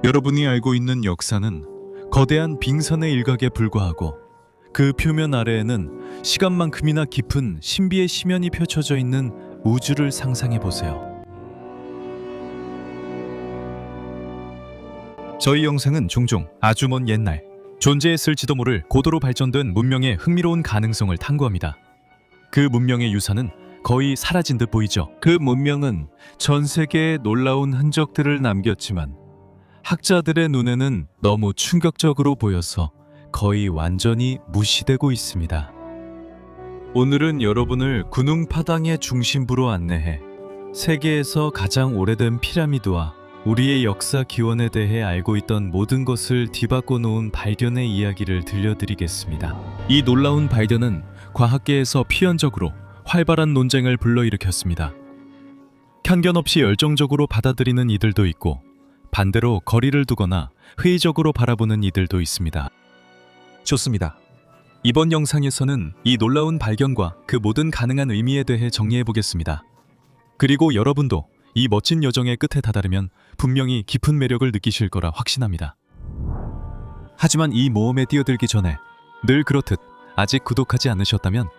여러분이 알고 있는 역사는 거대한 빙산의 일각에 불과하고 그 표면 아래에는 시간만큼이나 깊은 신비의 심연이 펼쳐져 있는 우주를 상상해 보세요. 저희 영상은 종종 아주 먼 옛날 존재했을지도 모를 고도로 발전된 문명의 흥미로운 가능성을 탐구합니다. 그 문명의 유산은 거의 사라진 듯 보이죠. 그 문명은 전 세계에 놀라운 흔적들을 남겼지만 학자들의 눈에는 너무 충격적으로 보여서 거의 완전히 무시되고 있습니다. 오늘은 여러분을 군웅파당의 중심부로 안내해 세계에서 가장 오래된 피라미드와 우리의 역사 기원에 대해 알고 있던 모든 것을 뒤바꿔 놓은 발견의 이야기를 들려드리겠습니다. 이 놀라운 발견은 과학계에서 필연적으로 활발한 논쟁을 불러일으켰습니다. 편견 없이 열정적으로 받아들이는 이들도 있고 반대로 거리를 두거나 회의적으로 바라보는 이들도 있습니다. 좋습니다. 이번 영상에서는 이 놀라운 발견과 그 모든 가능한 의미에 대해 정리해 보겠습니다. 그리고 여러분도 이 멋진 여정의 끝에 다다르면 분명히 깊은 매력을 느끼실 거라 확신합니다. 하지만 이 모험에 뛰어들기 전에 늘 그렇듯 아직 구독하지 않으셨다면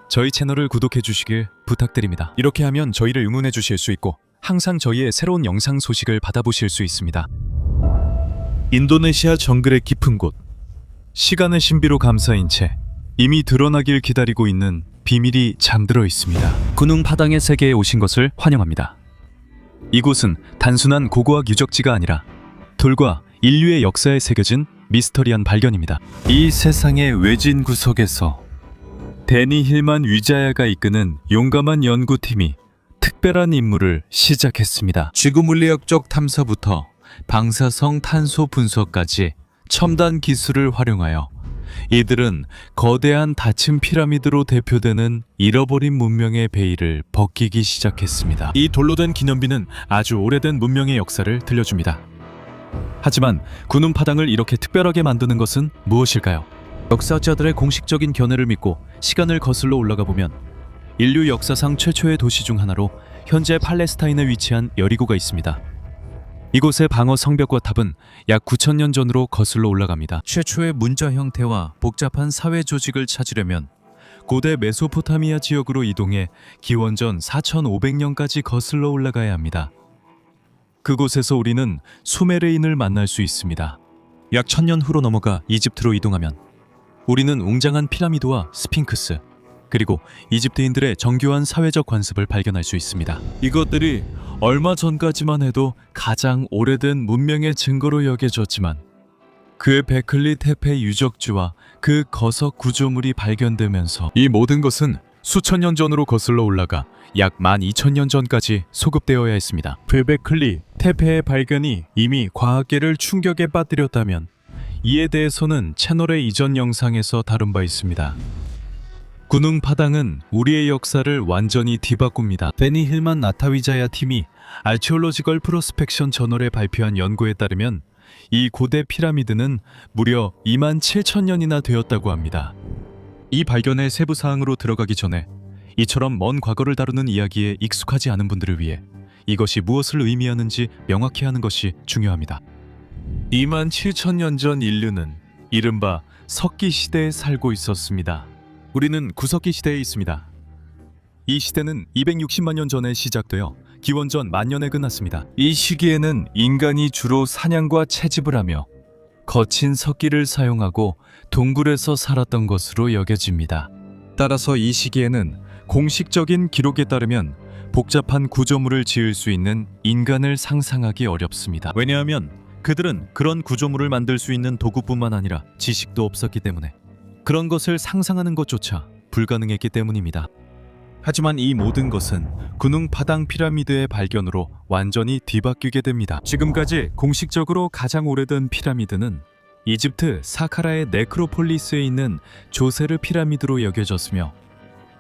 저희 채널을 구독해 주시길 부탁드립니다. 이렇게 하면 저희를 응원해 주실 수 있고 항상 저희의 새로운 영상 소식을 받아보실 수 있습니다. 인도네시아 정글의 깊은 곳, 시간의 신비로 감싸인 채 이미 드러나길 기다리고 있는 비밀이 잠들어 있습니다. 군웅파당의 세계에 오신 것을 환영합니다. 이곳은 단순한 고고학 유적지가 아니라 돌과 인류의 역사에 새겨진 미스터리한 발견입니다. 이 세상의 외진 구석에서 데니 힐만 위자야가 이끄는 용감한 연구팀이 특별한 임무를 시작했습니다. 지구물리학적 탐사부터 방사성 탄소 분석까지 첨단 기술을 활용하여 이들은 거대한 닫힌 피라미드로 대표되는 잃어버린 문명의 베일을 벗기기 시작했습니다. 이 돌로 된 기념비는 아주 오래된 문명의 역사를 들려줍니다. 하지만 군웅파당을 이렇게 특별하게 만드는 것은 무엇일까요? 역사학자들의 공식적인 견해를 믿고 시간을 거슬러 올라가 보면 인류 역사상 최초의 도시 중 하나로 현재 팔레스타인에 위치한 여리고가 있습니다. 이곳의 방어 성벽과 탑은 약 9,000년 전으로 거슬러 올라갑니다. 최초의 문자 형태와 복잡한 사회 조직을 찾으려면 고대 메소포타미아 지역으로 이동해 기원전 4,500년까지 거슬러 올라가야 합니다. 그곳에서 우리는 수메르인을 만날 수 있습니다. 약 1,000년 후로 넘어가 이집트로 이동하면 우리는 웅장한 피라미드와 스핑크스, 그리고 이집트인들의 정교한 사회적 관습을 발견할 수 있습니다. 이것들이 얼마 전까지만 해도 가장 오래된 문명의 증거로 여겨졌지만 그 베클리 테페 유적지와 그 거석 구조물이 발견되면서 이 모든 것은 수천 년 전으로 거슬러 올라가 약 12,000년 전까지 소급되어야 했습니다. 베클리 테페의 발견이 이미 과학계를 충격에 빠뜨렸다면 이에 대해서는 채널의 이전 영상에서 다룬 바 있습니다. 군웅파당은 우리의 역사를 완전히 뒤바꿉니다. 데니 힐만 나타위자야 팀이 아티올로지컬 프로스펙션 저널에 발표한 연구에 따르면 이 고대 피라미드는 무려 27,000년이나 되었다고 합니다. 이 발견의 세부 사항으로 들어가기 전에 이처럼 먼 과거를 다루는 이야기에 익숙하지 않은 분들을 위해 이것이 무엇을 의미하는지 명확히 하는 것이 중요합니다. 27,000년 전 인류는 이른바 석기 시대에 살고 있었습니다. 우리는 구석기 시대에 있습니다. 이 시대는 260만 년 전에 시작되어 기원전 만년에 끝났습니다. 이 시기에는 인간이 주로 사냥과 채집을 하며 거친 석기를 사용하고 동굴에서 살았던 것으로 여겨집니다. 따라서 이 시기에는 공식적인 기록에 따르면 복잡한 구조물을 지을 수 있는 인간을 상상하기 어렵습니다. 왜냐하면 그들은 그런 구조물을 만들 수 있는 도구뿐만 아니라 지식도 없었기 때문에 그런 것을 상상하는 것조차 불가능했기 때문입니다. 하지만 이 모든 것은 군웅파당 피라미드의 발견으로 완전히 뒤바뀌게 됩니다. 지금까지 공식적으로 가장 오래된 피라미드는 이집트 사카라의 네크로폴리스에 있는 조세르 피라미드로 여겨졌으며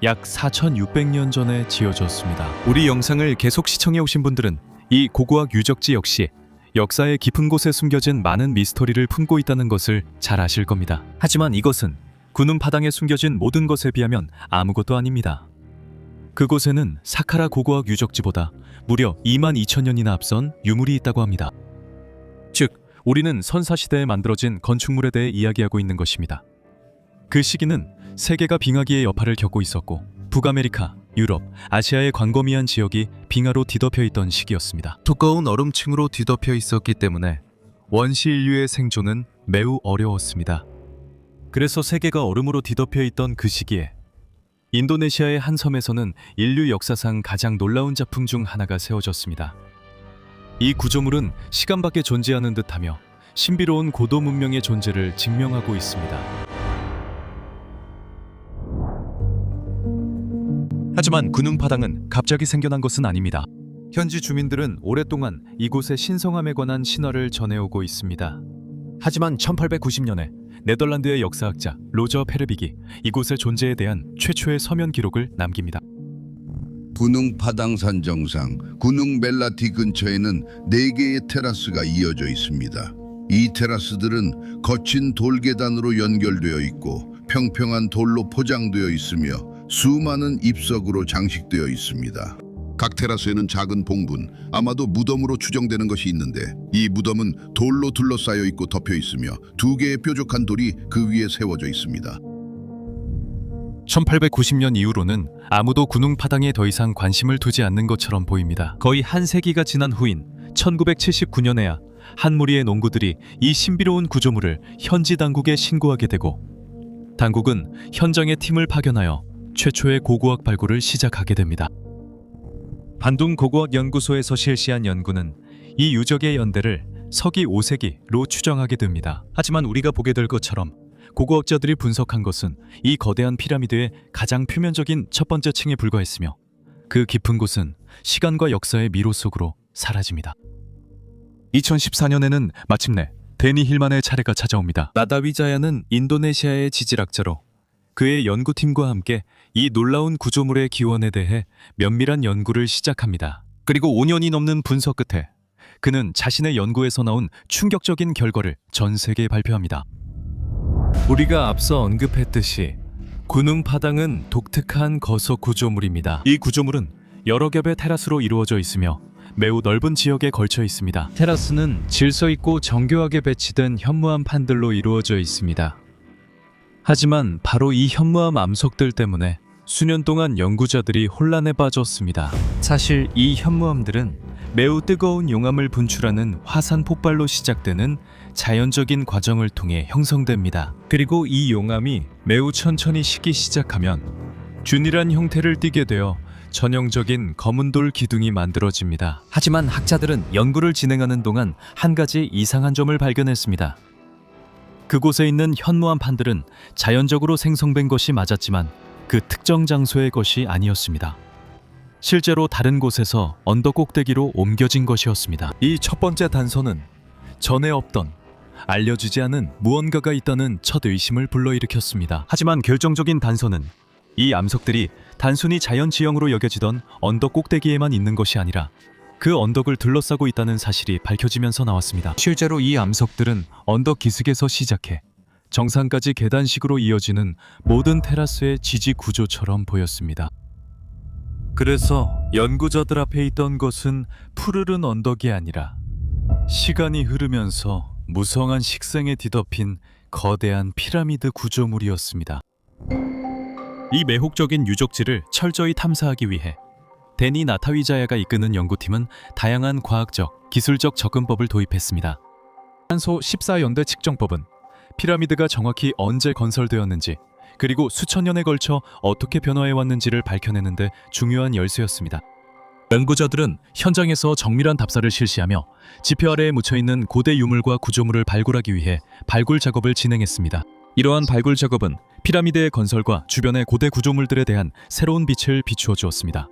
약 4,600년 전에 지어졌습니다. 우리 영상을 계속 시청해 오신 분들은 이 고고학 유적지 역시 역사의 깊은 곳에 숨겨진 많은 미스터리를 품고 있다는 것을 잘 아실 겁니다. 하지만 이것은 군웅파당에 숨겨진 모든 것에 비하면 아무것도 아닙니다. 그곳에는 사카라 고고학 유적지보다 무려 22,000년이나 앞선 유물이 있다고 합니다. 즉, 우리는 선사시대에 만들어진 건축물에 대해 이야기하고 있는 것입니다. 그 시기는 세계가 빙하기의 여파를 겪고 있었고 북아메리카, 유럽, 아시아의 광범위한 지역이 빙하로 뒤덮여 있던 시기였습니다. 두꺼운 얼음층으로 뒤덮여 있었기 때문에 원시 인류의 생존은 매우 어려웠습니다. 그래서 세계가 얼음으로 뒤덮여 있던 그 시기에 인도네시아의 한 섬에서는 인류 역사상 가장 놀라운 작품 중 하나가 세워졌습니다. 이 구조물은 시간 밖에 존재하는 듯하며 신비로운 고도 문명의 존재를 증명하고 있습니다. 하지만 군웅파당은 갑자기 생겨난 것은 아닙니다. 현지 주민들은 오랫동안 이곳의 신성함에 관한 신화를 전해오고 있습니다. 하지만 1890년에 네덜란드의 역사학자 로저 페르빅이 이곳의 존재에 대한 최초의 서면 기록을 남깁니다. 군웅 파당산 정상 군웅 멜라티 근처에는 4개의 테라스가 이어져 있습니다. 이 테라스들은 거친 돌계단으로 연결되어 있고 평평한 돌로 포장되어 있으며 수많은 잎석으로 장식되어 있습니다. 각 테라스에는 작은 봉분, 아마도 무덤으로 추정되는 것이 있는데 이 무덤은 돌로 둘러싸여 있고 덮여 있으며 2개의 뾰족한 돌이 그 위에 세워져 있습니다. 1890년 이후로는 아무도 군웅파당에 더 이상 관심을 두지 않는 것처럼 보입니다. 거의 한 세기가 지난 후인 1979년에야 한 무리의 농부들이 이 신비로운 구조물을 현지 당국에 신고하게 되고 당국은 현장에 팀을 파견하여 최초의 고고학 발굴을 시작하게 됩니다. 반둥 고고학연구소에서 실시한 연구는 이 유적의 연대를 서기 5세기로 추정하게 됩니다. 하지만 우리가 보게 될 것처럼 고고학자들이 분석한 것은 이 거대한 피라미드의 가장 표면적인 첫 번째 층에 불과했으며 그 깊은 곳은 시간과 역사의 미로 속으로 사라집니다. 2014년에는 마침내 데니 힐만의 차례가 찾아옵니다. 나다위자야는 인도네시아의 지질학자로 그의 연구팀과 함께 이 놀라운 구조물의 기원에 대해 면밀한 연구를 시작합니다. 그리고 5년이 넘는 분석 끝에 그는 자신의 연구에서 나온 충격적인 결과를 전 세계에 발표합니다. 우리가 앞서 언급했듯이 군웅파당은 독특한 거석 구조물입니다. 이 구조물은 여러 겹의 테라스로 이루어져 있으며 매우 넓은 지역에 걸쳐 있습니다. 테라스는 질서 있고 정교하게 배치된 현무암 판들로 이루어져 있습니다. 하지만 바로 이 현무암 암석들 때문에 수년 동안 연구자들이 혼란에 빠졌습니다. 사실 이 현무암들은 매우 뜨거운 용암을 분출하는 화산 폭발로 시작되는 자연적인 과정을 통해 형성됩니다. 그리고 이 용암이 매우 천천히 식기 시작하면 균일한 형태를 띠게 되어 전형적인 검은돌 기둥이 만들어집니다. 하지만 학자들은 연구를 진행하는 동안 한 가지 이상한 점을 발견했습니다. 그곳에 있는 현무암 판들은 자연적으로 생성된 것이 맞았지만 그 특정 장소의 것이 아니었습니다. 실제로 다른 곳에서 언덕 꼭대기로 옮겨진 것이었습니다. 이 첫 번째 단서는 전에 없던 알려지지 않은 무언가가 있다는 첫 의심을 불러일으켰습니다. 하지만 결정적인 단서는 이 암석들이 단순히 자연 지형으로 여겨지던 언덕 꼭대기에만 있는 것이 아니라 그 언덕을 둘러싸고 있다는 사실이 밝혀지면서 나왔습니다. 실제로 이 암석들은 언덕 기슭에서 시작해 정상까지 계단식으로 이어지는 모든 테라스의 지지 구조처럼 보였습니다. 그래서 연구자들 앞에 있던 것은 푸르른 언덕이 아니라 시간이 흐르면서 무성한 식생에 뒤덮인 거대한 피라미드 구조물이었습니다. 이 매혹적인 유적지를 철저히 탐사하기 위해 데니 나타위자야가 이끄는 연구팀은 다양한 과학적, 기술적 접근법을 도입했습니다. 탄소 14연대 측정법은 피라미드가 정확히 언제 건설되었는지 그리고 수천 년에 걸쳐 어떻게 변화해왔는지를 밝혀내는 데 중요한 열쇠였습니다. 연구자들은 현장에서 정밀한 답사를 실시하며 지표 아래에 묻혀있는 고대 유물과 구조물을 발굴하기 위해 발굴 작업을 진행했습니다. 이러한 발굴 작업은 피라미드의 건설과 주변의 고대 구조물들에 대한 새로운 빛을 비추어 주었습니다.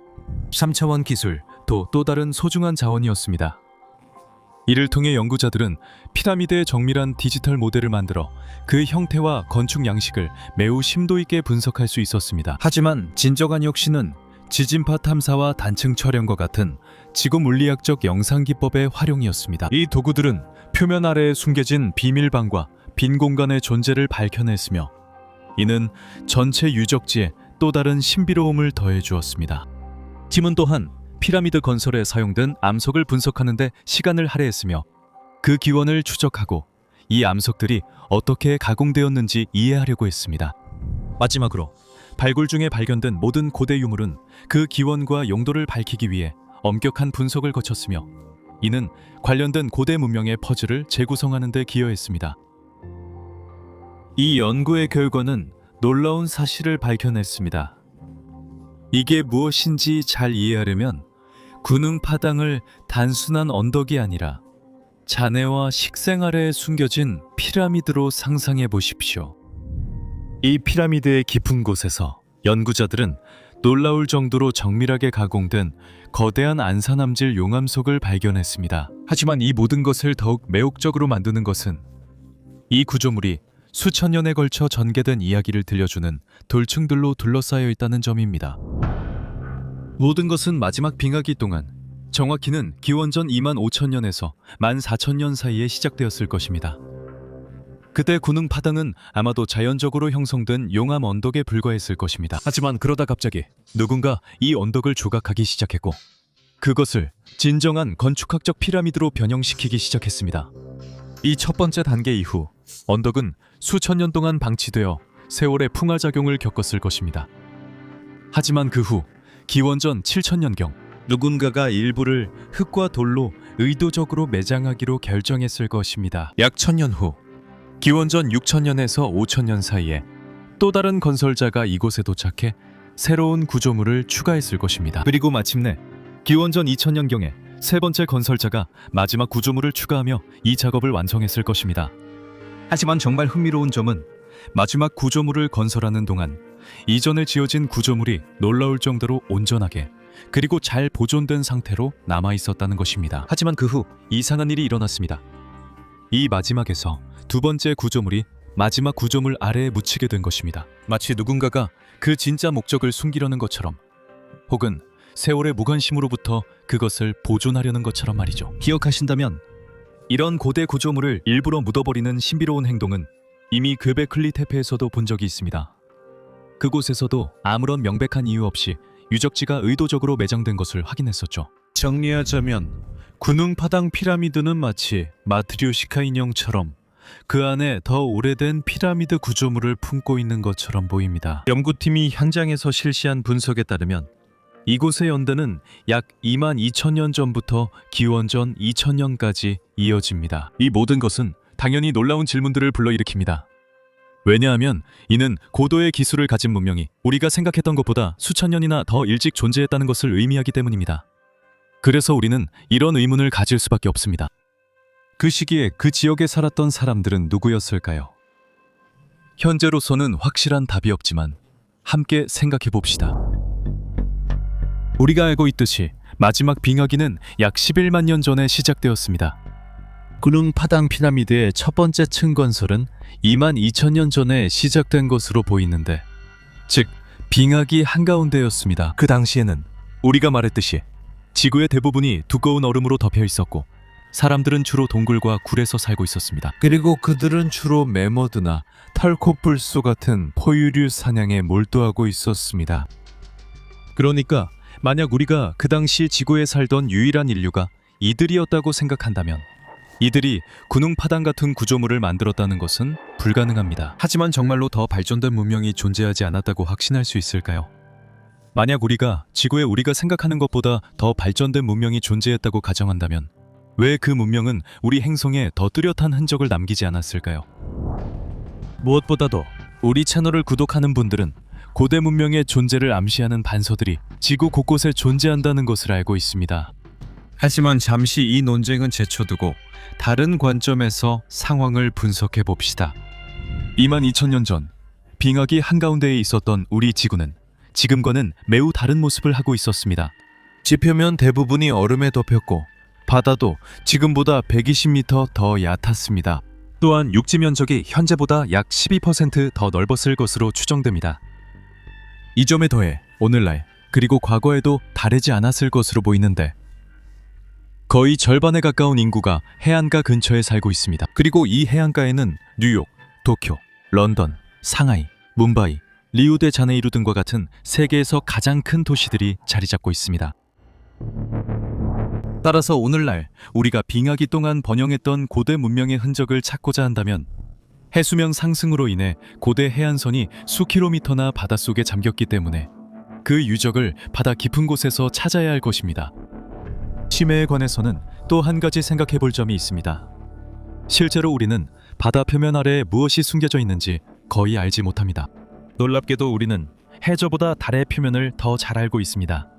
3차원 기술, 또 다른 소중한 자원이었습니다. 이를 통해 연구자들은 피라미드의 정밀한 디지털 모델을 만들어 그 형태와 건축 양식을 매우 심도 있게 분석할 수 있었습니다. 하지만 진정한 혁신은 지진파 탐사와 단층 촬영과 같은 지구 물리학적 영상 기법의 활용이었습니다. 이 도구들은 표면 아래에 숨겨진 비밀방과 빈 공간의 존재를 밝혀냈으며 이는 전체 유적지에 또 다른 신비로움을 더해 주었습니다. 팀은 또한 피라미드 건설에 사용된 암석을 분석하는 데 시간을 할애했으며 그 기원을 추적하고 이 암석들이 어떻게 가공되었는지 이해하려고 했습니다. 마지막으로 발굴 중에 발견된 모든 고대 유물은 그 기원과 용도를 밝히기 위해 엄격한 분석을 거쳤으며 이는 관련된 고대 문명의 퍼즐을 재구성하는 데 기여했습니다. 이 연구의 결과는 놀라운 사실을 밝혀냈습니다. 이게 무엇인지 잘 이해하려면 군웅파당을 단순한 언덕이 아니라 잔해와 식생 아래에 숨겨진 피라미드로 상상해 보십시오. 이 피라미드의 깊은 곳에서 연구자들은 놀라울 정도로 정밀하게 가공된 거대한 안산암질 용암석을 발견했습니다. 하지만 이 모든 것을 더욱 매혹적으로 만드는 것은 이 구조물이 수천 년에 걸쳐 전개된 이야기를 들려주는 돌층들로 둘러싸여 있다는 점입니다. 모든 것은 마지막 빙하기 동안, 정확히는 기원전 25,000년에서 14,000년 사이에 시작되었을 것입니다. 그때 군웅파당은 아마도 자연적으로 형성된 용암 언덕에 불과했을 것입니다. 하지만 그러다 갑자기 누군가 이 언덕을 조각하기 시작했고 그것을 진정한 건축학적 피라미드로 변형시키기 시작했습니다. 이 첫 번째 단계 이후 언덕은 수천 년 동안 방치되어 세월의 풍화작용을 겪었을 것입니다. 하지만 그 후 기원전 7,000년경 누군가가 일부를 흙과 돌로 의도적으로 매장하기로 결정했을 것입니다. 약 1000년 후 기원전 6,000년에서 5,000년 사이에 또 다른 건설자가 이곳에 도착해 새로운 구조물을 추가했을 것입니다. 그리고 마침내 기원전 2000년경에 세 번째 건설자가 마지막 구조물을 추가하며 이 작업을 완성했을 것입니다. 하지만 정말 흥미로운 점은 마지막 구조물을 건설하는 동안 이전에 지어진 구조물이 놀라울 정도로 온전하게 그리고 잘 보존된 상태로 남아 있었다는 것입니다. 하지만 그 후 이상한 일이 일어났습니다. 이 마지막에서 두 번째 구조물이 마지막 구조물 아래에 묻히게 된 것입니다. 마치 누군가가 그 진짜 목적을 숨기려는 것처럼 혹은 세월의 무관심으로부터 그것을 보존하려는 것처럼 말이죠. 기억하신다면 이런 고대 구조물을 일부러 묻어버리는 신비로운 행동은 이미 gö베클리 테페에서도 본 적이 있습니다. 그곳에서도 아무런 명백한 이유 없이 유적지가 의도적으로 매장된 것을 확인했었죠. 정리하자면 군웅파당 피라미드는 마치 마트리오시카 인형처럼 그 안에 더 오래된 피라미드 구조물을 품고 있는 것처럼 보입니다. 연구팀이 현장에서 실시한 분석에 따르면 이곳의 연대는 약 22,000년 전부터 기원전 2000년까지 이어집니다. 이 모든 것은 당연히 놀라운 질문들을 불러일으킵니다. 왜냐하면 이는 고도의 기술을 가진 문명이 우리가 생각했던 것보다 수천 년이나 더 일찍 존재했다는 것을 의미하기 때문입니다. 그래서 우리는 이런 의문을 가질 수밖에 없습니다. 그 시기에 그 지역에 살았던 사람들은 누구였을까요? 현재로서는 확실한 답이 없지만 함께 생각해 봅시다. 우리가 알고 있듯이 마지막 빙하기는 약 11만 년 전에 시작되었습니다. 군웅파당 피라미드의 첫 번째 층 건설은 22,000년 전에 시작된 것으로 보이는데, 즉 빙하기 한가운데였습니다. 그 당시에는 우리가 말했듯이 지구의 대부분이 두꺼운 얼음으로 덮여 있었고 사람들은 주로 동굴과 굴에서 살고 있었습니다. 그리고 그들은 주로 매머드나 털코뿔소 같은 포유류 사냥에 몰두하고 있었습니다. 그러니까 만약 우리가 그 당시 지구에 살던 유일한 인류가 이들이었다고 생각한다면 이들이 군웅파당 같은 구조물을 만들었다는 것은 불가능합니다. 하지만 정말로 더 발전된 문명이 존재하지 않았다고 확신할 수 있을까요? 만약 우리가 지구에 우리가 생각하는 것보다 더 발전된 문명이 존재했다고 가정한다면 왜 그 문명은 우리 행성에 더 뚜렷한 흔적을 남기지 않았을까요? 무엇보다도 우리 채널을 구독하는 분들은 고대 문명의 존재를 암시하는 반서들이 지구 곳곳에 존재한다는 것을 알고 있습니다. 하지만 잠시 이 논쟁은 제쳐두고 다른 관점에서 상황을 분석해 봅시다. 22,000년 전 빙하기 한가운데에 있었던 우리 지구는 지금과는 매우 다른 모습을 하고 있었습니다. 지표면 대부분이 얼음에 덮였고 바다도 지금보다 120m 더 얕았습니다. 또한 육지 면적이 현재보다 약 12% 더 넓었을 것으로 추정됩니다. 이 점에 더해 오늘날 그리고 과거에도 다르지 않았을 것으로 보이는데 거의 절반에 가까운 인구가 해안가 근처에 살고 있습니다. 그리고 이 해안가에는 뉴욕, 도쿄, 런던, 상하이, 뭄바이, 리우데자네이루 등과 같은 세계에서 가장 큰 도시들이 자리 잡고 있습니다. 따라서 오늘날 우리가 빙하기 동안 번영했던 고대 문명의 흔적을 찾고자 한다면 해수면 상승으로 인해 고대 해안선이 수킬로미터나 바닷속에 잠겼기 때문에 그 유적을 바다 깊은 곳에서 찾아야 할 것입니다. 심해에 관해서는 또 한 가지 생각해 볼 점이 있습니다. 실제로 우리는 바다 표면 아래에 무엇이 숨겨져 있는지 거의 알지 못합니다. 놀랍게도 우리는 해저보다 달의 표면을 더 잘 알고 있습니다.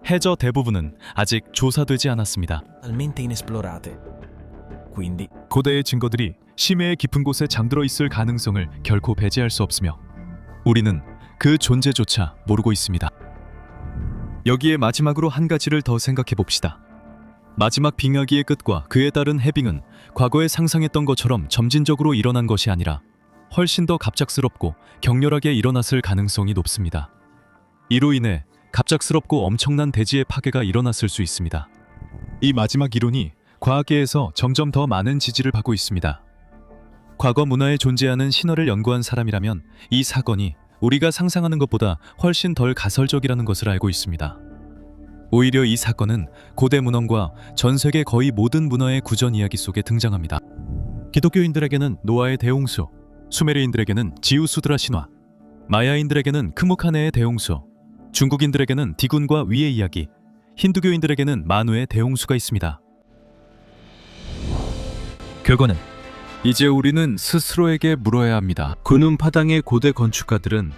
해저 대부분은 아직 조사되지 않았습니다. Totalmente inesplorate. Quindi 고대의 증거들이 심해의 깊은 곳에 잠들어 있을 가능성을 결코 배제할 수 없으며 우리는 그 존재조차 모르고 있습니다. 여기에 마지막으로 한 가지를 더 생각해 봅시다. 마지막 빙하기의 끝과 그에 따른 해빙은 과거에 상상했던 것처럼 점진적으로 일어난 것이 아니라 훨씬 더 갑작스럽고 격렬하게 일어났을 가능성이 높습니다. 이로 인해 갑작스럽고 엄청난 대지의 파괴가 일어났을 수 있습니다. 이 마지막 이론이 과학계에서 점점 더 많은 지지를 받고 있습니다. 과거 문화에 존재하는 신화를 연구한 사람이라면 이 사건이 우리가 상상하는 것보다 훨씬 덜 가설적이라는 것을 알고 있습니다. 오히려 이 사건은 고대 문헌과 전 세계 거의 모든 문화의 구전 이야기 속에 등장합니다. 기독교인들에게는 노아의 대홍수, 수메르인들에게는 지우수드라 신화, 마야인들에게는 크무카네의 대홍수, 중국인들에게는 디군과 위의 이야기, 힌두교인들에게는 마누의 대홍수가 있습니다. 결과는 이제 우리는 스스로에게 물어야 합니다. 군음파당의 고대 건축가들은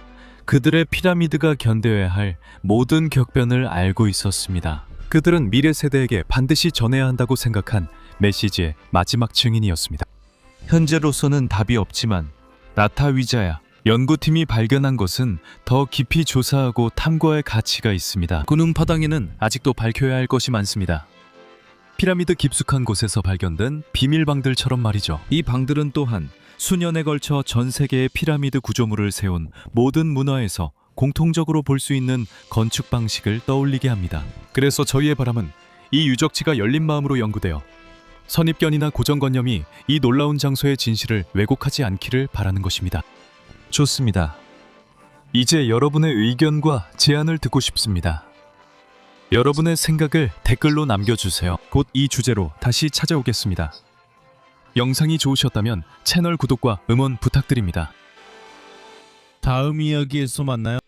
그들의 피라미드가 견뎌야 할 모든 격변을 알고 있었습니다. 그들은 미래 세대에게 반드시 전해야 한다고 생각한 메시지의 마지막 증인이었습니다. 현재로서는 답이 없지만 라타위자야 연구팀이 발견한 것은 더 깊이 조사하고 탐구할 가치가 있습니다. 군음파당에는 아직도 밝혀야 할 것이 많습니다. 피라미드 깊숙한 곳에서 발견된 비밀방들처럼 말이죠. 이 방들은 또한 수년에 걸쳐 전 세계의 피라미드 구조물을 세운 모든 문화에서 공통적으로 볼 수 있는 건축 방식을 떠올리게 합니다. 그래서 저희의 바람은 이 유적지가 열린 마음으로 연구되어 선입견이나 고정관념이 이 놀라운 장소의 진실을 왜곡하지 않기를 바라는 것입니다. 좋습니다. 이제 여러분의 의견과 제안을 듣고 싶습니다. 여러분의 생각을 댓글로 남겨주세요. 곧 이 주제로 다시 찾아오겠습니다. 영상이 좋으셨다면 채널 구독과 응원 부탁드립니다. 다음 이야기에서 만나요.